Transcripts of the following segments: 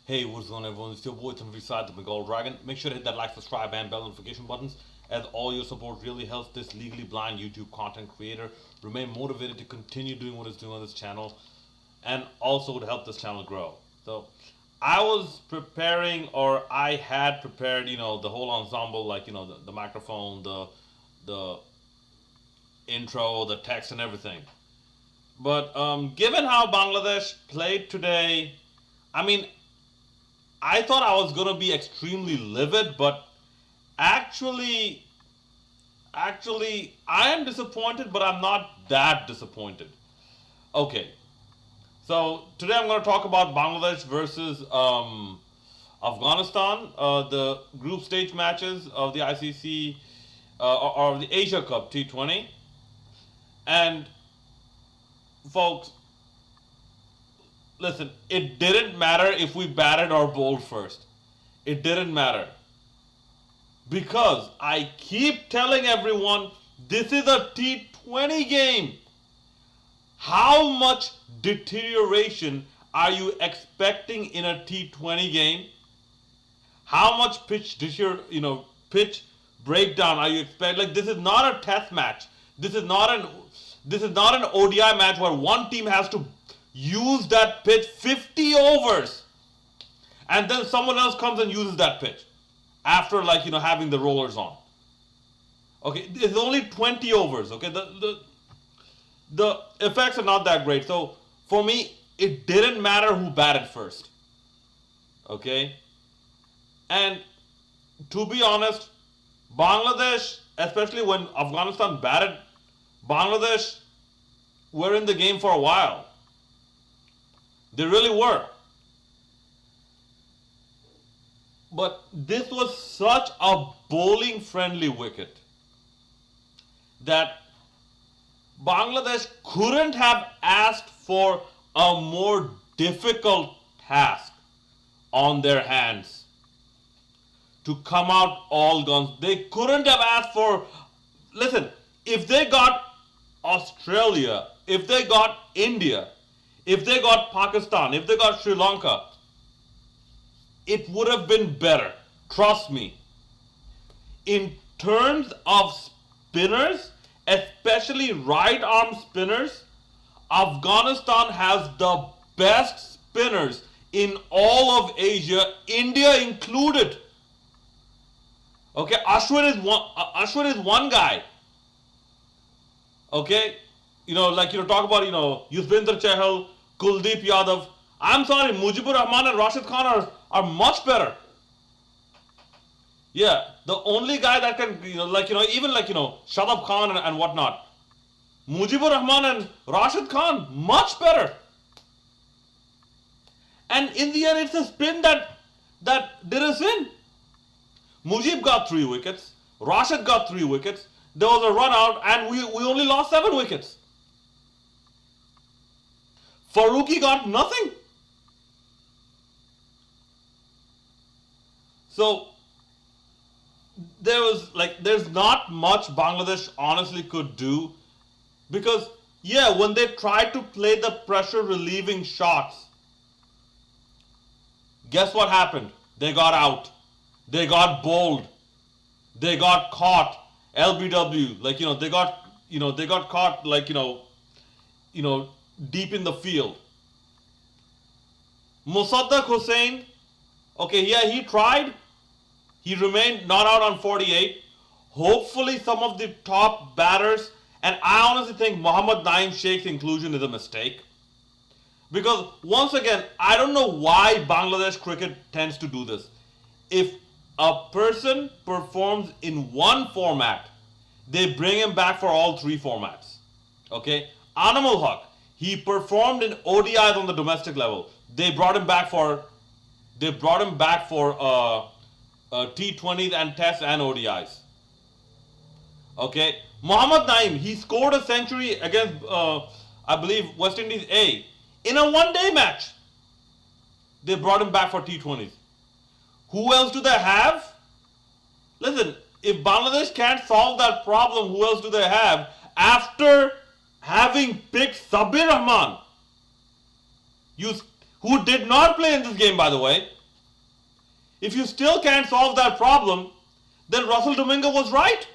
Hey, what's going on, everyone? It's your boy Tanvi Side, the Bengal Dragon. Make sure to hit that like, subscribe, and bell notification buttons, as all your support really helps this legally blind YouTube content creator remain motivated to continue doing what it's doing on this channel, and also to help this channel grow. So, I was preparing, or I had prepared, the whole ensemble, like the microphone, the intro, the text, and everything. But given how Bangladesh played today, I mean, I thought I was gonna be extremely livid, but actually, I am disappointed, but I'm not that disappointed. Okay, so today I'm gonna talk about Bangladesh versus Afghanistan, the group stage matches of the ICC or the Asia Cup T20, and folks, listen, it didn't matter if we batted or bowled first. It didn't matter. Because I keep telling everyone this is a T20 game. How much deterioration are you expecting in a T20 game? How much pitch breakdown are you expecting? Like, this is not a test match. This is not an ODI match where one team has to use that pitch 50 overs, and then someone else comes and uses that pitch after, having the rollers on. Okay, it's only 20 overs. Okay, the effects are not that great. So for me, it didn't matter who batted first. Okay, and to be honest, Bangladesh, especially when Afghanistan batted, Bangladesh were in the game for a while. They really were. But this was such a bowling friendly wicket that Bangladesh couldn't have asked for a more difficult task on their hands to come out all guns. They couldn't have asked for, listen, if they got Australia, if they got India, if they got Pakistan, if they got Sri Lanka, it would have been better. Trust me. In terms of spinners, especially right arm spinners, Afghanistan has the best spinners in all of Asia, India included. Okay, Ashwin is one guy. Okay, talk about, Yuzvendra Chahal, Kuldeep Yadav. I'm sorry, Mujibur Rahman and Rashid Khan are much better. Yeah, the only guy that can, Shadab Khan and whatnot. Mujibur Rahman and Rashid Khan, much better. And in the end, it's a spin that did us in. Mujib got 3 wickets. Rashid got 3 wickets. There was a run out, and we only lost 7 wickets. Farooqi got nothing. So there's not much Bangladesh honestly could do, because when they tried to play the pressure relieving shots, guess what happened? They got out. They got bowled. They got caught. LBW, they got caught, deep in the field. Mosaddaq Hussain, okay, yeah, he tried. He remained not out on 48. Hopefully some of the top batters, and I honestly think Mohammad Naeem Sheikh's inclusion is a mistake. Because once again, I don't know why Bangladesh cricket tends to do this. If a person performs in one format, they bring him back for all 3 formats. Okay? Anamul Haq, he performed in ODIs on the domestic level. They brought him back for T20s and Tests and ODIs. Okay? Mohammad Naeem, he scored a century against, I believe, West Indies A in a one-day match. They brought him back for T20s. Who else do they have? Listen, if Bangladesh can't solve that problem, who else do they have after having picked Sabir Rahman, who did not play in this game, by the way. If you still can't solve that problem, then Russell Domingo was right.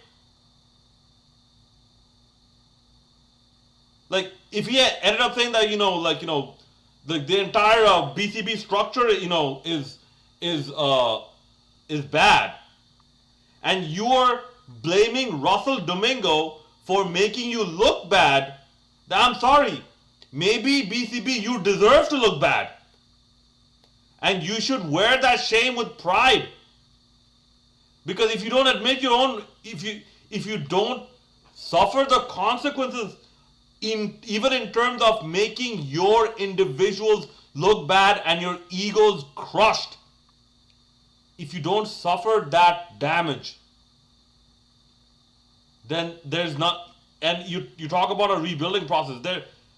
Like, if he had ended up saying that, the entire BCB structure, is bad, and you are blaming Russell Domingo for making you look bad, then I'm sorry. Maybe BCB, you deserve to look bad. And you should wear that shame with pride. Because if you don't admit your own, if you don't suffer the consequences even in terms of making your individuals look bad and your egos crushed, if you don't suffer that damage, then there's not, and you talk about a rebuilding process.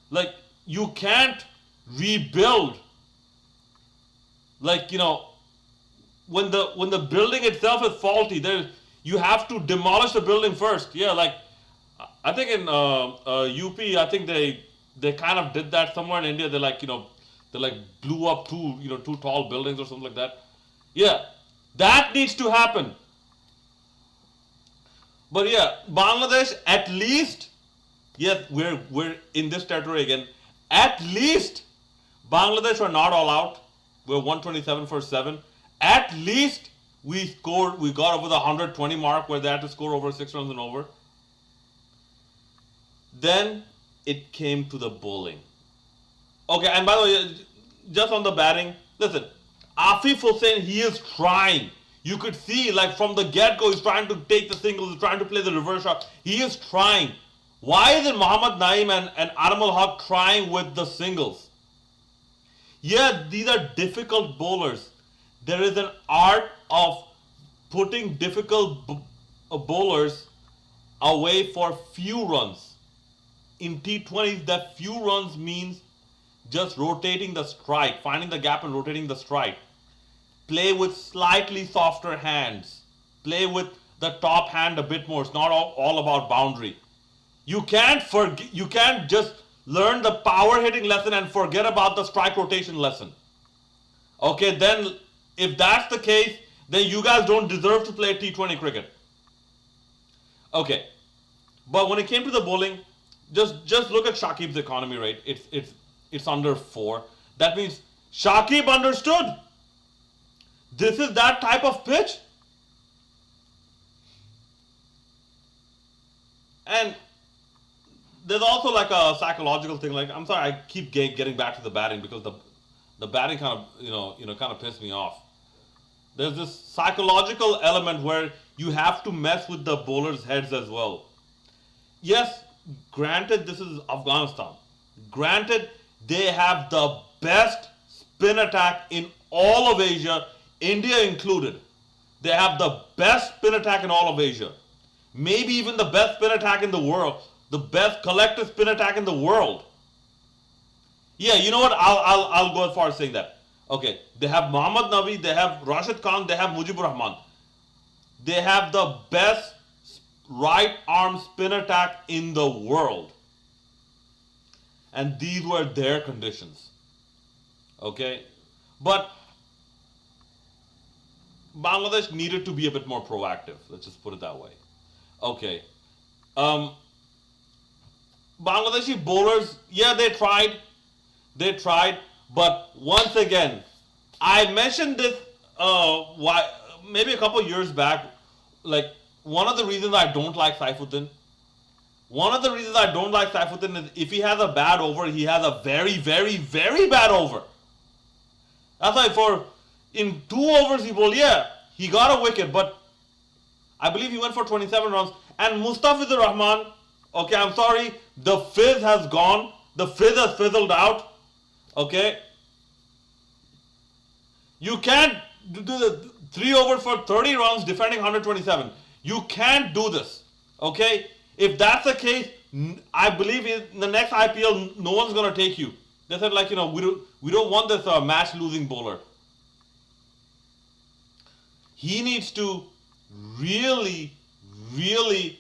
Like, you can't rebuild, like, when the building itself is faulty, you have to demolish the building first. Yeah, like, I think in UP, I think they kind of did that somewhere in India. They blew up two tall buildings or something like that. Yeah, that needs to happen. But yeah, Bangladesh, at least, yes, we're in this territory again. At least Bangladesh were not all out. We're 127 for 7. At least we got over the 120 mark where they had to score over 6 runs and over. Then it came to the bowling. Okay, and by the way, just on the batting, listen, Afif Hussain, he is trying. You could see, like, from the get-go, he's trying to take the singles, he's trying to play the reverse shot. He is trying. Why isn't Mohammad Naeem and Adam Haq trying with the singles? Yeah, these are difficult bowlers. There is an art of putting difficult bowlers away for few runs. In T20s, that few runs means just rotating the strike, finding the gap and rotating the strike. Play with slightly softer hands. Play with the top hand a bit more. It's not all about boundary. You can't just learn the power hitting lesson and forget about the strike rotation lesson. Okay, then if that's the case, then you guys don't deserve to play T20 cricket. Okay, but when it came to the bowling, just look at Shakib's economy rate. It's under 4. That means Shakib understood. This is that type of pitch. And there's also like a psychological thing. Like, I'm sorry, I keep getting back to the batting because the batting kind of pissed me off. There's this psychological element where you have to mess with the bowlers' heads as well. Yes, granted, this is Afghanistan. Granted, they have the best spin attack in all of Asia, India included. They have the best spin attack in all of Asia. Maybe even the best spin attack in the world. The best collective spin attack in the world. Yeah, you know what? I'll go as far as saying that. Okay, they have Muhammad Nabi, they have Rashid Khan, they have Mujibur Rahman. They have the best right arm spin attack in the world. And these were their conditions. Okay? But Bangladesh needed to be a bit more proactive. Let's just put it that way. Okay. Bangladeshi bowlers, yeah, they tried. But once again, I mentioned this maybe a couple years back. Like, one of the reasons I don't like Saifuddin is if he has a bad over, he has a very, very, very bad over. That's why in 2 overs he bowled, yeah, he got a wicket, but I believe he went for 27 runs. And Mustafizur Rahman, okay, I'm sorry, the fizz has gone. The fizz has fizzled out. Okay? You can't do the 3 overs for 30 runs defending 127. You can't do this. Okay? If that's the case, I believe in the next IPL, no one's going to take you. They said, like, we don't want this match-losing bowler. He needs to really, really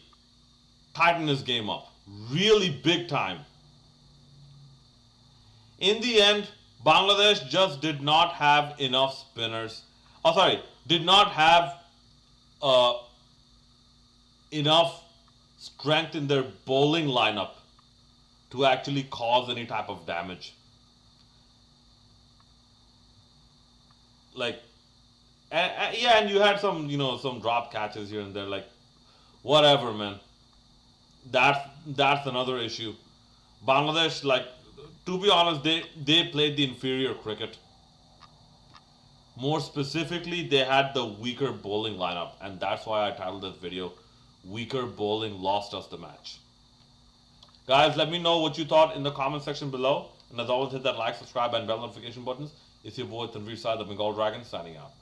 tighten his game up. Really big time. In the end, Bangladesh just did not have enough spinners. Oh, sorry, did not have uh, enough strength in their bowling lineup to actually cause any type of damage. Like, yeah, and you had some, some drop catches here and there. Like, whatever, man. That's another issue. Bangladesh, like, to be honest, they played the inferior cricket. More specifically, they had the weaker bowling lineup, and that's why I titled this video "Weaker Bowling Lost Us the Match." Guys, let me know what you thought in the comment section below. And as always, hit that like, subscribe, and bell notification buttons. It's your boy Tanveer Sai, the Bengal Dragon, signing out.